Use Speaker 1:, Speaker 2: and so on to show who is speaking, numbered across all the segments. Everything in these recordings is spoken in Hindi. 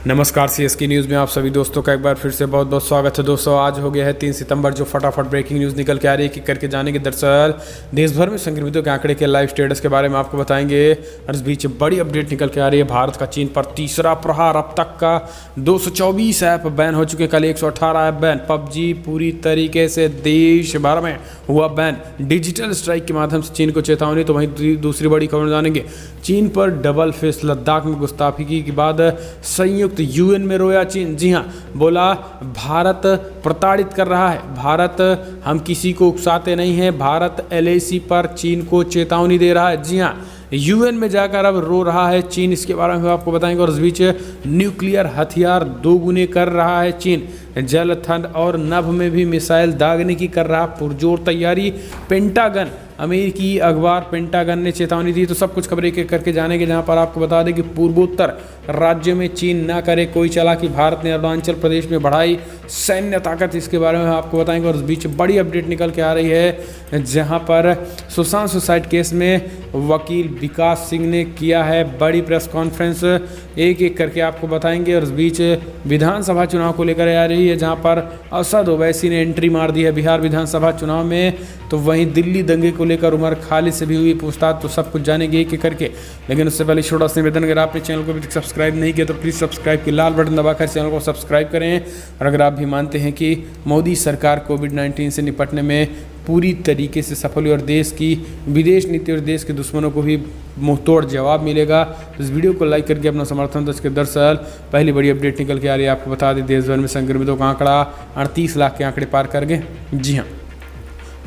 Speaker 1: नमस्कार सीएसके न्यूज़ में आप सभी दोस्तों का एक बार फिर से बहुत बहुत स्वागत है। दोस्तों आज हो गया है 3 सितंबर, जो फटाफट ब्रेकिंग न्यूज़ निकल के आ रही है कि करके जाने के दरअसल देश भर में संक्रमितों के आंकड़े के लाइव स्टेटस के बारे में आपको बताएंगे। और इस बीच बड़ी अपडेट निकल के आ रही है, भारत का चीन पर तीसरा प्रहार। अब तक का 224 ऐप बैन हो चुके हैं, कल 118 ऐप बैन। पबजी पूरी तरीके से देश भर में हुआ बैन। डिजिटल स्ट्राइक के माध्यम से चीन को चेतावनी। तो वहीं दूसरी बड़ी खबर जानेंगे, चीन पर डबल फेस। लद्दाख में गुस्ताखी के बाद संयुक्त यूएन में रोया चीन। जी हाँ, बोला भारत प्रताड़ित कर रहा है, भारत हम किसी को उकसाते नहीं हैं। भारत एलएसी पर चीन को चेतावनी दे रहा है। जी हाँ, यूएन में जाकर अब रो रहा है चीन। इसके बारे में आपको बताएंगे। और इस बीच न्यूक्लियर हथियार दोगुने कर रहा है चीन। जल, थल और नभ में भी मिसाइल दागने की कर रहा पुरजोर तैयारी। पेंटागन, अमेरिकी अखबार पेंटागन ने चेतावनी दी। तो सब कुछ खबरें एक एक करके जानेंगे, जहां पर आपको बता दें कि पूर्वोत्तर राज्यों में चीन न करे कोई चालाकी। भारत ने अरुणाचल प्रदेश में बढ़ाई सैन्य ताकत। इसके बारे में आपको बताएंगे। और इस बीच बड़ी अपडेट निकल के आ रही है, जहां पर सुशांत सुसाइड केस में वकील विकास सिंह ने किया है बड़ी प्रेस कॉन्फ्रेंस। एक एक करके आपको बताएंगे। और इस बीच विधानसभा चुनाव को लेकर आ रही है, जहां पर असद ओवैसी ने एंट्री मार दी है बिहार विधानसभा चुनाव में। तो वहीं दिल्ली दंगे को लेकर उमर खालिद से भी हुई पूछताछ। तो सब कुछ जानेंगे एक एक करके। लेकिन उससे पहले छोटा सा निवेदन, अगर आपने चैनल को अभी तक सब्सक्राइब नहीं किया तो प्लीज़ सब्सक्राइब की लाल बटन दबाकर चैनल को सब्सक्राइब करें। और अगर आप भी मानते हैं कि मोदी सरकार कोविड-19 से निपटने में पूरी तरीके से सफल हुई और देश की विदेश नीति और देश के दुश्मनों को भी मुंहतोड़ जवाब मिलेगा, तो इस वीडियो को लाइक करके अपना समर्थन दो। इसके दरअसल पहली बड़ी अपडेट निकल के आ रही है, आपको बता दें देश भर में संक्रमितों का आंकड़ा 38 लाख के आंकड़े पार कर गए। जी हाँ,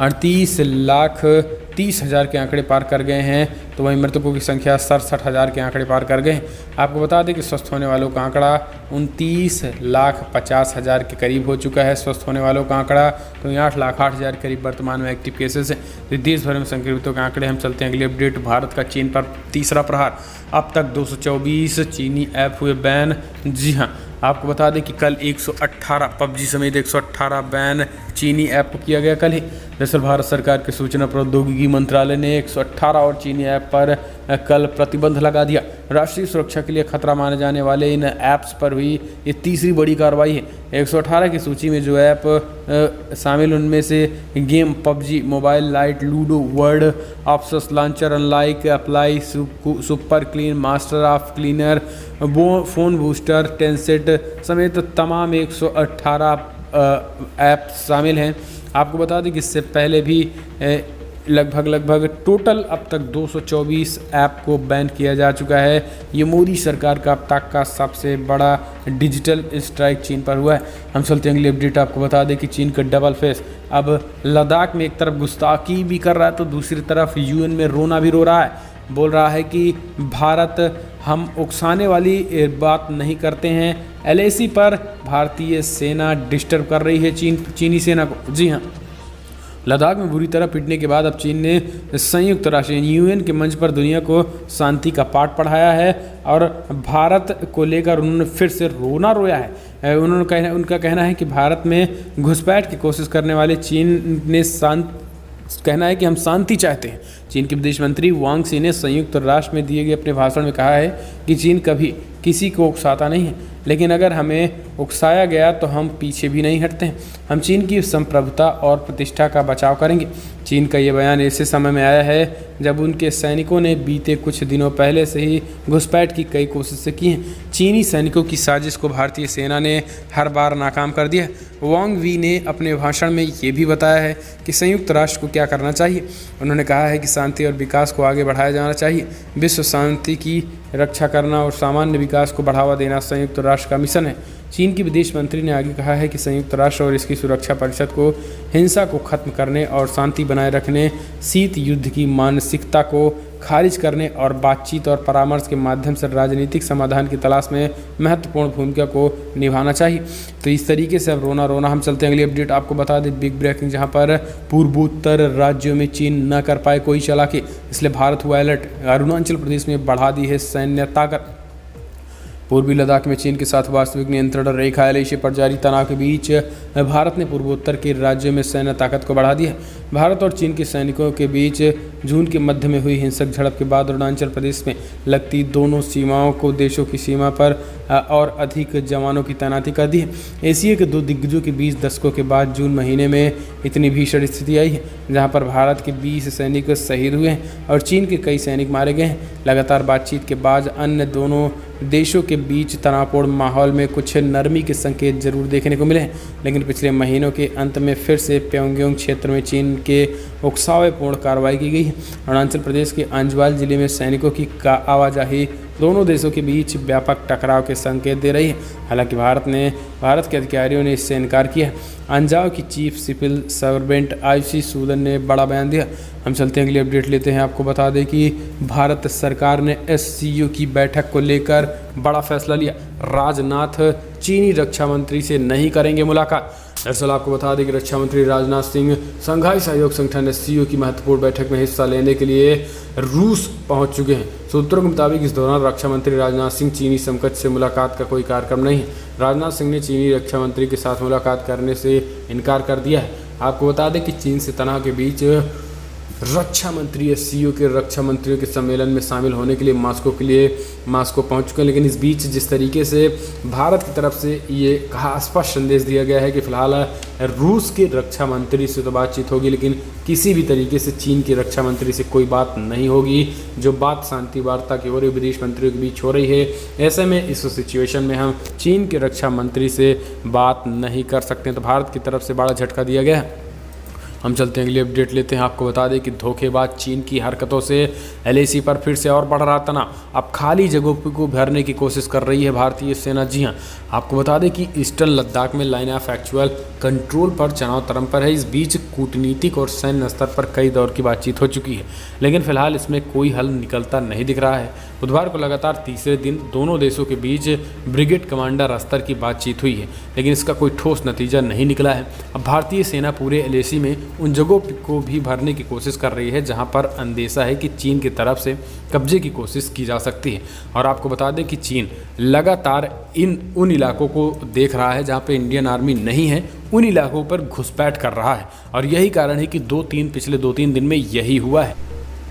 Speaker 1: 38,30,000 के आंकड़े पार कर गए हैं। तो वहीं मृतकों की संख्या 67,000 के आंकड़े पार कर गए हैं। आपको बता दें कि स्वस्थ होने वालों का आंकड़ा 29,50,000 के करीब हो चुका है। स्वस्थ होने वालों का आंकड़ा तो 8,08,000 के करीब वर्तमान में एक्टिव केसेस हैं। तो देश भर में संक्रमितों के आंकड़े। हम चलते हैं अगली अपडेट, भारत का चीन पर तीसरा प्रहार। अब तक 224 चीनी ऐप हुए बैन। जी हाँ, आपको बता दें कि कल 118 पबजी समेत 118 बैन चीनी ऐप को किया गया कल ही। दरअसल भारत सरकार के सूचना प्रौद्योगिकी मंत्रालय ने 118 और चीनी ऐप पर कल प्रतिबंध लगा दिया। राष्ट्रीय सुरक्षा के लिए खतरा माने जाने वाले इन ऐप्स पर हुई ये तीसरी बड़ी कार्रवाई है। 118 की सूची में जो ऐप शामिल उनमें से game PUBG mobile lite, Ludo, word options launcher, unlike, apply, super clean, master of cleaner, phone booster, Tencent समेत तमाम 118 ऐप शामिल हैं। आपको बता दें कि इससे पहले भी लगभग टोटल अब तक 224 ऐप को बैन किया जा चुका है। ये मोदी सरकार का अब तक का सबसे बड़ा डिजिटल स्ट्राइक चीन पर हुआ है। हम चलते हैं अगली अपडेट, आपको बता दें कि चीन का डबल फेस। अब लद्दाख में एक तरफ गुस्ताखी भी कर रहा है तो दूसरी तरफ यूएन में रोना भी रो रहा है। बोल रहा है कि भारत हम उकसाने वाली बात नहीं करते हैं। एलएसी पर भारतीय सेना डिस्टर्ब कर रही है चीनी सेना को। जी हाँ, लद्दाख में बुरी तरह पिटने के बाद अब चीन ने संयुक्त राष्ट्र यूएन के मंच पर दुनिया को शांति का पाठ पढ़ाया है। और भारत को लेकर उन्होंने फिर से रोना रोया है। उनका कहना है कि भारत में घुसपैठ की कोशिश करने वाले चीन ने कहना है कि हम शांति चाहते हैं। चीन के विदेश मंत्री वांग सी ने संयुक्त राष्ट्र में दिए गए अपने भाषण में कहा है कि चीन कभी किसी को उकसाता नहीं है, लेकिन अगर हमें उकसाया गया तो हम पीछे भी नहीं हटते हैं। हम चीन की संप्रभुता और प्रतिष्ठा का बचाव करेंगे। चीन का ये बयान ऐसे समय में आया है जब उनके सैनिकों ने बीते कुछ दिनों पहले से ही घुसपैठ की कई कोशिशें की हैं। चीनी सैनिकों की साजिश को भारतीय सेना ने हर बार नाकाम कर दिया। वांग वी ने अपने भाषण में ये भी बताया है कि संयुक्त राष्ट्र को क्या करना चाहिए। उन्होंने कहा है कि शांति और विकास को आगे बढ़ाया जाना चाहिए। विश्व शांति की रक्षा करना और सामान्य विकास को बढ़ावा देना संयुक्त राष्ट्र का मिशन है। चीन की विदेश मंत्री ने आगे कहा है कि संयुक्त राष्ट्र और इसकी सुरक्षा परिषद को हिंसा को खत्म करने और शांति बनाए रखने, शीत युद्ध की मानसिकता को खारिज करने और बातचीत और परामर्श के माध्यम से राजनीतिक समाधान की तलाश में महत्वपूर्ण भूमिका को निभाना चाहिए। तो इस तरीके से अब रोना। हम चलते हैं अगली अपडेट, आपको बता दें बिग ब्रेकिंग, जहां पर पूर्वोत्तर राज्यों में चीन न कर पाए कोई चालाकी, इसलिए भारत हुआ अलर्ट। अरुणाचल प्रदेश में बढ़ा दी है सैन्य ताकत। पूर्वी लद्दाख में चीन के साथ वास्तविक नियंत्रण रेखा एलएसी पर जारी तनाव के बीच भारत ने पूर्वोत्तर के राज्यों में सैन्य ताकत को बढ़ा दिया है। भारत और चीन के सैनिकों के बीच जून के मध्य में हुई हिंसक झड़प के बाद अरुणाचल प्रदेश में लगती दोनों सीमाओं को देशों की सीमा पर और अधिक जवानों की तैनाती कर दी है। एशिया के दो दिग्गजों के बीच दशकों के बाद जून महीने में इतनी भीषण स्थिति आई है, जहां पर भारत के 20 सैनिक शहीद हुए हैं और चीन के कई सैनिक मारे गए हैं। लगातार बातचीत के बाद अन्य दोनों देशों के बीच तनावपूर्ण माहौल में कुछ नरमी के संकेत जरूर देखने को मिले हैं, लेकिन पिछले महीनों के अंत में फिर से प्योंगयांग क्षेत्र में चीन के उकसावेपूर्ण कार्रवाई की गई है। अरुणाचल प्रदेश के अंजवाल जिले में सैनिकों की आवाजाही दोनों देशों के बीच व्यापक टकराव के संकेत दे रही है। हालांकि भारत के अधिकारियों ने इससे इनकार किया। अंजाव की chief civil servant IC Sudan ने बड़ा बयान दिया। हम चलते हैं अगली अपडेट लेते हैं। आपको बता दें कि भारत सरकार ने एससीओ की बैठक को लेकर बड़ा फैसला लिया। राजनाथ चीनी रक्षा मंत्री से नहीं करेंगे मुलाकात। दरअसल आपको बता दें कि रक्षा मंत्री राजनाथ सिंह शंघाई सहयोग संगठन एससीओ की महत्वपूर्ण बैठक में हिस्सा लेने के लिए रूस पहुंच चुके हैं। सूत्रों के मुताबिक इस दौरान रक्षा मंत्री राजनाथ सिंह चीनी समकक्ष से मुलाकात का कोई कार्यक्रम नहीं है। राजनाथ सिंह ने चीनी रक्षा मंत्री के साथ मुलाकात करने से इनकार कर दिया है। आपको बता दें कि चीन से तनाव के बीच रक्षा मंत्री एससीओ के रक्षा मंत्रियों के सम्मेलन में शामिल होने के लिए मास्को पहुंच चुके हैं। लेकिन इस बीच जिस तरीके से भारत की तरफ से ये स्पष्ट संदेश दिया गया है कि फिलहाल रूस के रक्षा मंत्री से तो बातचीत होगी, लेकिन किसी भी तरीके से चीन के रक्षा मंत्री से कोई बात नहीं होगी। जो बात शांति वार्ता की हो रही विदेश मंत्रियों के बीच हो रही है, ऐसे में इस सिचुएशन में हम चीन के रक्षा मंत्री से बात नहीं कर सकते। तो भारत की तरफ से बड़ा झटका दिया गया है। हम चलते हैं अगली अपडेट लेते हैं। आपको बता दें कि धोखेबाज चीन की हरकतों से एलएसी पर फिर से और बढ़ रहा तनाव। अब खाली जगहों को भरने की कोशिश कर रही है भारतीय सेना। जी हां, आपको बता दें कि ईस्टर्न लद्दाख में लाइन ऑफ एक्चुअल कंट्रोल पर तनाव चरम पर है। इस बीच कूटनीतिक और सैन्य स्तर पर कई दौर की बातचीत हो चुकी है, लेकिन फिलहाल इसमें कोई हल निकलता नहीं दिख रहा है। बुधवार को लगातार तीसरे दिन दोनों देशों के बीच ब्रिगेड कमांडर स्तर की बातचीत हुई है, लेकिन इसका कोई ठोस नतीजा नहीं निकला है। अब भारतीय सेना पूरे एलएसी में उन जगहों को भी भरने की कोशिश कर रही है जहां पर अंदेशा है कि चीन की तरफ से कब्जे की कोशिश की जा सकती है। और आपको बता दें कि चीन लगातार उन इलाकों को देख रहा है जहां पे इंडियन आर्मी नहीं है, उन इलाकों पर घुसपैठ कर रहा है। और यही कारण है कि पिछले 2-3 दिन में यही हुआ है।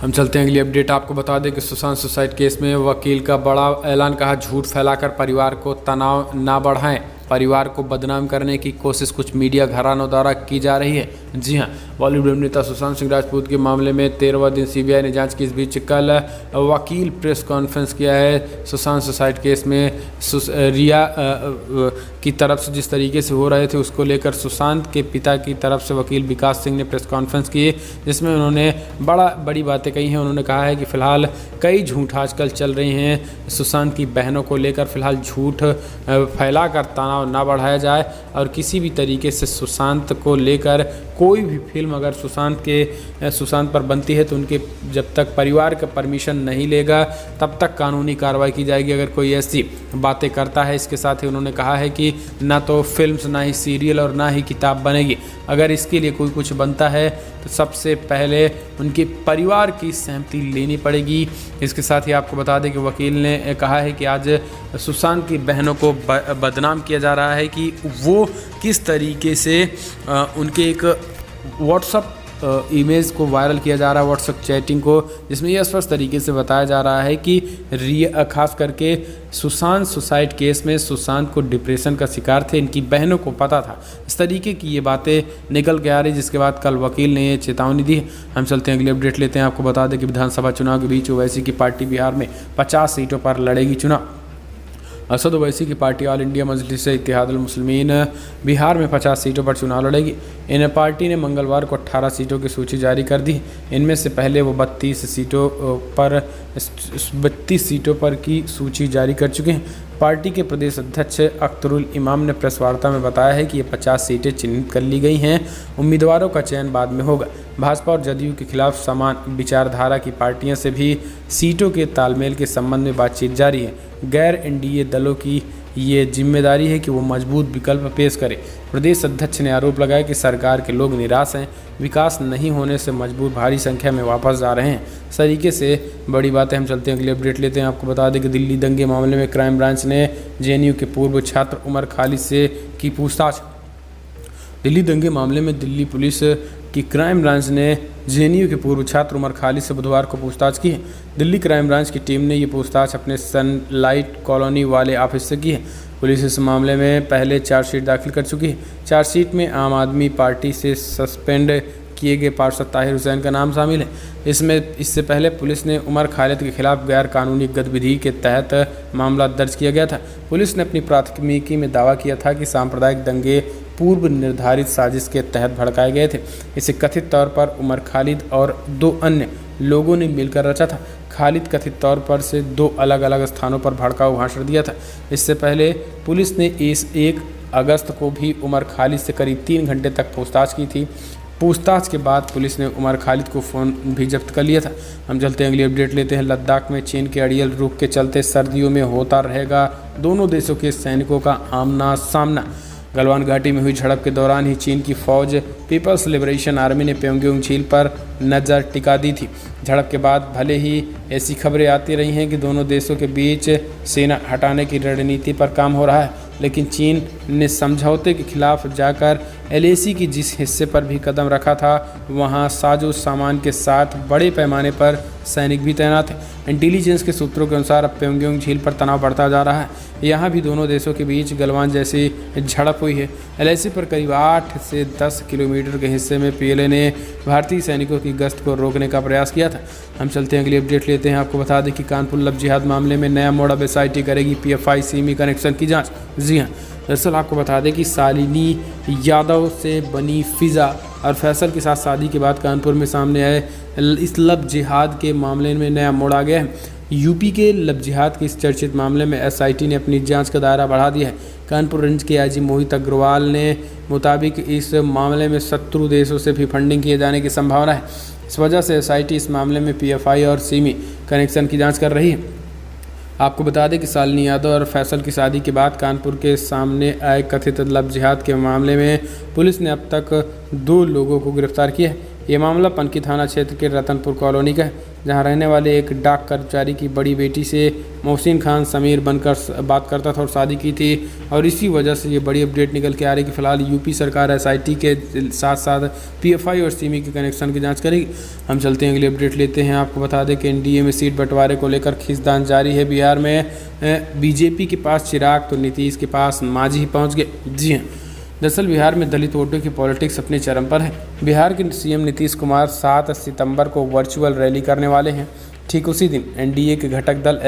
Speaker 1: हम चलते हैं अगली अपडेट। आपको बता दें कि सुशांत सुसाइड केस में वकील का बड़ा ऐलान। कहा, झूठ फैलाकर परिवार को तनाव ना बढ़ाएं। परिवार को बदनाम करने की कोशिश कुछ मीडिया घरानों द्वारा की जा रही है। जी हां, बॉलीवुड अभिनेता सुशांत सिंह राजपूत के मामले में 13वां दिन सीबीआई ने जांच की। इस बीच कल वकील प्रेस कॉन्फ्रेंस किया है। सुशांत सुसाइड केस में रिया की तरफ से जिस तरीके से हो रहे थे उसको लेकर सुशांत के पिता की तरफ से वकील विकास सिंह ने प्रेस कॉन्फ्रेंस की, जिसमें उन्होंने बड़ी बातें कही हैं। उन्होंने कहा है कि फिलहाल कई झूठ आजकल चल रही हैं सुशांत की बहनों को लेकर। फिलहाल झूठ फैलाकर तनाव ना बढ़ाया जाए और किसी भी तरीके से सुशांत को लेकर कोई भी फिल्म अगर सुशांत पर बनती है तो उनके जब तक परिवार का परमिशन नहीं लेगा तब तक कानूनी कार्रवाई की जाएगी अगर कोई ऐसी बातें करता है। इसके साथ ही उन्होंने कहा है कि ना तो फिल्म्स, ना ही सीरियल और ना ही किताब बनेगी। अगर इसके लिए कोई कुछ बनता है तो सबसे पहले उनके परिवार की सहमति लेनी पड़ेगी। इसके साथ ही आपको बता दें कि वकील ने कहा है कि आज सुशांत की बहनों को बदनाम किया जा रहा है कि वो किस तरीके से उनके एक व्हाट्सएप इमेज को वायरल किया जा रहा है, व्हाट्सएप चैटिंग को, जिसमें यह स्पष्ट तरीके से बताया जा रहा है कि खास करके सुशांत सुसाइड केस में सुशांत को डिप्रेशन का शिकार थे, इनकी बहनों को पता था। इस तरीके की ये बातें निकल के आ रही, जिसके बाद कल वकील ने ये चेतावनी दी। हम चलते हैं अगली अपडेट लेते हैं। आपको बता दें कि विधानसभा चुनाव के बीच ओवैसी की पार्टी बिहार में 50 सीटों पर लड़ेगी चुनाव। असद ओवैसी की पार्टी ऑल इंडिया मजलिस-ए-इत्तेहादुल मुस्लिमीन बिहार में 50 सीटों पर चुनाव लड़ेगी। इन पार्टी ने मंगलवार को 18 सीटों की सूची जारी कर दी। इनमें से पहले वो 32 सीटों पर की सूची जारी कर चुके हैं। पार्टी के प्रदेश अध्यक्ष अख्तरुल इमाम ने प्रेस वार्ता में बताया है कि ये 50 सीटें चिन्हित कर ली गई हैं। उम्मीदवारों का चयन बाद में होगा। भाजपा और जदयू के खिलाफ समान विचारधारा की पार्टियों से भी सीटों के तालमेल के संबंध में बातचीत जारी है। गैर एनडीए दलों की ये जिम्मेदारी है कि वो मजबूत विकल्प पेश करे। प्रदेश अध्यक्ष ने आरोप लगाया कि सरकार के लोग निराश हैं, विकास नहीं होने से मजबूर भारी संख्या में वापस जा रहे हैं। इस तरीके से बड़ी बातें हम चलते हैं, अगली अपडेट लेते हैं। आपको बता दें कि दिल्ली दंगे मामले में क्राइम ब्रांच ने जेएनयू के पूर्व छात्र उमर खालिद से की पूछताछ। दिल्ली दंगे मामले में दिल्ली पुलिस की क्राइम ब्रांच ने जेएनयू के पूर्व छात्र उमर खालिद से बुधवार को पूछताछ की है। दिल्ली क्राइम ब्रांच की टीम ने ये पूछताछ अपने सनलाइट कॉलोनी वाले ऑफिस से की है। पुलिस इस मामले में पहले चार्जशीट दाखिल कर चुकी है। चार्जशीट में आम आदमी पार्टी से सस्पेंड किए गए पार्षद ताहिर हुसैन का नाम शामिल है। इससे पहले पुलिस ने उमर खालिद के खिलाफ गैर कानूनी गतिविधि के तहत मामला दर्ज किया गया था। पुलिस ने अपनी प्राथमिकी में दावा किया था कि सांप्रदायिक दंगे पूर्व निर्धारित साजिश के तहत भड़काए गए थे। इसे कथित तौर पर उमर खालिद और 2 अन्य लोगों ने मिलकर रचा था। खालिद कथित तौर पर से 2 अलग अलग स्थानों पर भड़काऊ भाषण दिया था। इससे पहले पुलिस ने इस 1 अगस्त को भी उमर खालिद से करीब 3 घंटे तक पूछताछ की थी। पूछताछ के बाद पुलिस ने उमर खालिद को फ़ोन भी जब्त कर लिया था। हम चलते हैं, अगली अपडेट लेते हैं। लद्दाख में चीन के अड़ियल रुख के चलते सर्दियों में होता रहेगा दोनों देशों के सैनिकों का आमना सामना। गलवान घाटी में हुई झड़प के दौरान ही चीन की फौज पीपल्स लिबरेशन आर्मी ने प्योंगयांग झील पर नज़र टिका दी थी। झड़प के बाद भले ही ऐसी खबरें आती रही हैं कि दोनों देशों के बीच सेना हटाने की रणनीति पर काम हो रहा है, लेकिन चीन ने समझौते के खिलाफ जाकर एलएसी की जिस हिस्से पर भी कदम रखा था वहां साजो सामान के साथ बड़े पैमाने पर सैनिक भी तैनात हैं। इंटेलिजेंस के सूत्रों के अनुसार अब प्योंगयांग झील पर तनाव बढ़ता जा रहा है। यहाँ भी दोनों देशों के बीच गलवान जैसी झड़प हुई है। एलएसी पर करीब 8 से 10 किलोमीटर के हिस्से में पीएलए ने भारतीय सैनिकों की गश्त को रोकने का प्रयास किया था। हम चलते हैं, अगली अपडेट लेते हैं। आपको बता दें कि कानपुर लव जिहाद मामले में नया मोड़। अब एसआईटी करेगी पीएफआई सीमी कनेक्शन की जाँच। जी हाँ, दरअसल आपको बता दें कि शालिनी यादव से बनी फिज़ा और फैसल के साथ शादी के बाद कानपुर में सामने आए इस लव जिहाद के मामले में नया मोड़ आ गया है। यूपी के लव जिहाद के इस चर्चित मामले में एसआईटी ने अपनी जांच का दायरा बढ़ा दिया है। कानपुर रेंज के आईजी मोहित अग्रवाल ने मुताबिक इस मामले में शत्रु देशों से भी फंडिंग किए जाने की संभावना है। इस वजह से एसआईटी इस मामले में पीएफआई और सीमी कनेक्शन की जाँच कर रही है। आपको बता दें कि शालिनी यादव और फैसल की शादी के बाद कानपुर के सामने आए कथित लव जिहाद के मामले में पुलिस ने अब तक 2 लोगों को गिरफ्तार किया है। ये मामला पनकी थाना क्षेत्र के रतनपुर कॉलोनी का है, जहां रहने वाले एक डाक कर्मचारी की बड़ी बेटी से मोहसिन खान समीर बनकर बात करता था और शादी की थी। और इसी वजह से ये बड़ी अपडेट निकल के आ रही है कि फिलहाल यूपी सरकार एसआईटी के साथ साथ पीएफआई और सीमी के कनेक्शन की जांच करेगी। हम चलते हैं, अगली अपडेट लेते हैं। आपको बता दें कि एनडीए में सीट बंटवारे को लेकर खींचतान जारी है। बिहार में बीजेपी के पास चिराग तो नीतीश के पास मांझी ही पहुँच गए। जी हाँ, दरअसल बिहार में दलित वोटों की पॉलिटिक्स अपने चरम पर है। बिहार के सीएम नीतीश कुमार 7 सितंबर को वर्चुअल रैली करने वाले हैं। ठीक उसी दिन एनडीए के घटक दल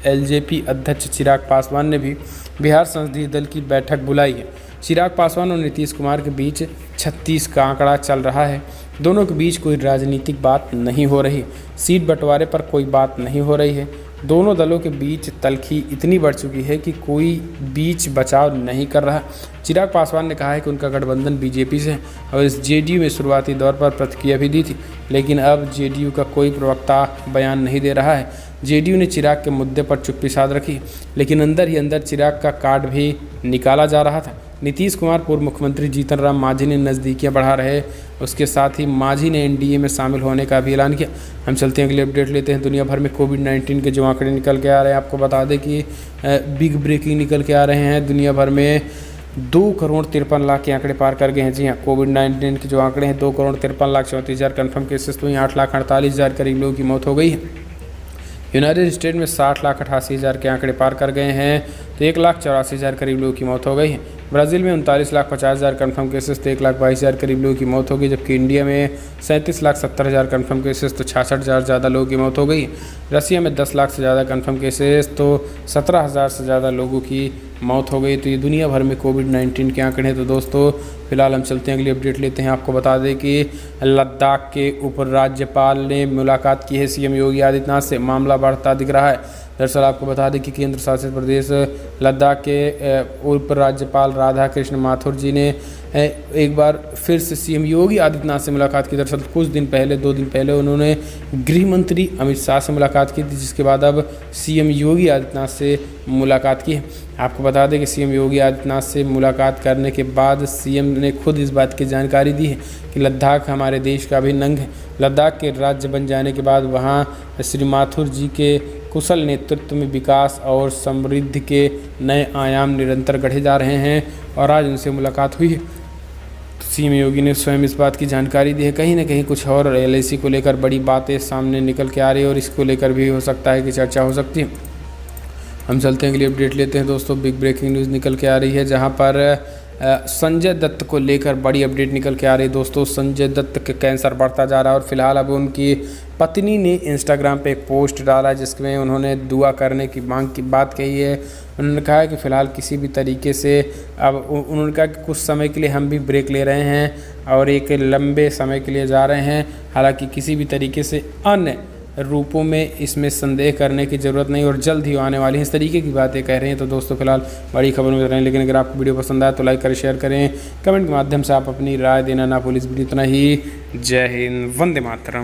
Speaker 1: एलजेपी अध्यक्ष चिराग पासवान ने भी बिहार संसदीय दल की बैठक बुलाई है। चिराग पासवान और नीतीश कुमार के बीच 36 का आंकड़ा चल रहा है। दोनों के बीच कोई राजनीतिक बात नहीं हो रही, सीट बंटवारे पर कोई बात नहीं हो रही है। दोनों दलों के बीच तल्खी इतनी बढ़ चुकी है कि कोई बीच बचाव नहीं कर रहा। चिराग पासवान ने कहा है कि उनका गठबंधन बीजेपी से है और इस जेडीयू में शुरुआती दौर पर प्रतिक्रिया भी दी थी, लेकिन अब जेडीयू का कोई प्रवक्ता बयान नहीं दे रहा है। जेडीयू ने चिराग के मुद्दे पर चुप्पी साध रखी, लेकिन अंदर ही अंदर चिराग का कार्ड भी निकाला जा रहा था। नीतीश कुमार पूर्व मुख्यमंत्री जीतन राम मांझी ने नज़दीकियां बढ़ा रहे, उसके साथ ही मांझी ने एनडीए में शामिल होने का भी ऐलान किया। हम चलते हैं, अगली अपडेट लेते हैं। दुनिया भर में कोविड-19 के जो आंकड़े निकल के आ रहे हैं, आपको बता दें कि बिग ब्रेकिंग निकल के आ रहे हैं। दुनिया भर में 2,53,00,000 के आंकड़े पार कर गए हैं। जी हाँ, कोविड-19 के जो आंकड़े हैं 2,53,34,000 कन्फर्म केसेस, तो वहीं 8,48,000 करीब लोगों की मौत हो गई है। यूनाइटेड स्टेट में 60,88,000 के आंकड़े पार कर गए हैं, तो 1,84,000 करीब लोगों की मौत हो गई है। ब्राज़ील में 39,50,000 कन्फर्म केसेस, तो 1,22,000 करीब लोगों की मौत हो गई, जबकि इंडिया में 37,70,000 कन्फर्म केसेस, तो 66,000 ज़्यादा लोगों की मौत हो गई। रसिया में 10 लाख से ज़्यादा कन्फर्म केसेस, तो 17,000 से ज़्यादा लोगों की मौत हो गई। तो ये दुनिया भर में कोविड-19 के आंकड़े हैं। तो दोस्तों फिलहाल हम चलते हैं, अगली अपडेट लेते हैं। आपको बता दें कि लद्दाख के उपराज्यपाल ने मुलाकात की है सीएम योगी आदित्यनाथ से, मामला बढ़ता दिख रहा है। दरअसल आपको बता दें कि केंद्र शासित प्रदेश लद्दाख के उप राज्यपाल राधा कृष्ण माथुर जी ने एक बार फिर से सीएम योगी आदित्यनाथ से मुलाकात की। दरअसल कुछ दिन पहले, 2 दिन पहले उन्होंने गृह मंत्री अमित शाह से मुलाकात की थी, जिसके बाद अब सीएम योगी आदित्यनाथ से मुलाकात की है। आपको बता दें कि सीएम योगी आदित्यनाथ से मुलाकात करने के बाद सीएम ने खुद इस बात की जानकारी दी है कि लद्दाख हमारे देश का अभिन्न अंग है। लद्दाख के राज्य बन जाने के बाद वहाँ श्री माथुर जी के कुशल नेतृत्व में विकास और समृद्धि के नए आयाम निरंतर गढ़े जा रहे हैं और आज उनसे मुलाकात हुई है। सीएम योगी ने स्वयं इस बात की जानकारी दी है। कहीं ना कहीं कुछ और एलआईसी को लेकर बड़ी बातें सामने निकल के आ रही है और इसको लेकर भी हो सकता है कि चर्चा हो सकती है। हम चलते हैं, अगली अपडेट लेते हैं दोस्तों। बिग ब्रेकिंग न्यूज़ निकल के आ रही है, जहां पर संजय दत्त को लेकर बड़ी अपडेट निकल के आ रही है दोस्तों। संजय दत्त के कैंसर बढ़ता जा रहा है और फिलहाल अब उनकी पत्नी ने इंस्टाग्राम पे एक पोस्ट डाला जिसमें उन्होंने दुआ करने की मांग की बात कही है। उन्होंने कहा है कि फ़िलहाल किसी भी तरीके से अब उन्होंने कहा कि कुछ समय के लिए हम भी ब्रेक ले रहे हैं और एक लंबे समय के लिए जा रहे हैं। हालांकि किसी भी तरीके से अन्य रूपों में इसमें संदेह करने की ज़रूरत नहीं और जल्द ही आने वाली है, इस तरीके की बातें कह रहे हैं। तो दोस्तों फिलहाल बड़ी खबर में रहे हैं, लेकिन अगर आपको वीडियो पसंद आए तो लाइक करें, शेयर करें, कमेंट के माध्यम से आप अपनी राय देना ना भूलिए। इतना ही, जय हिंद, वंदे मातरम।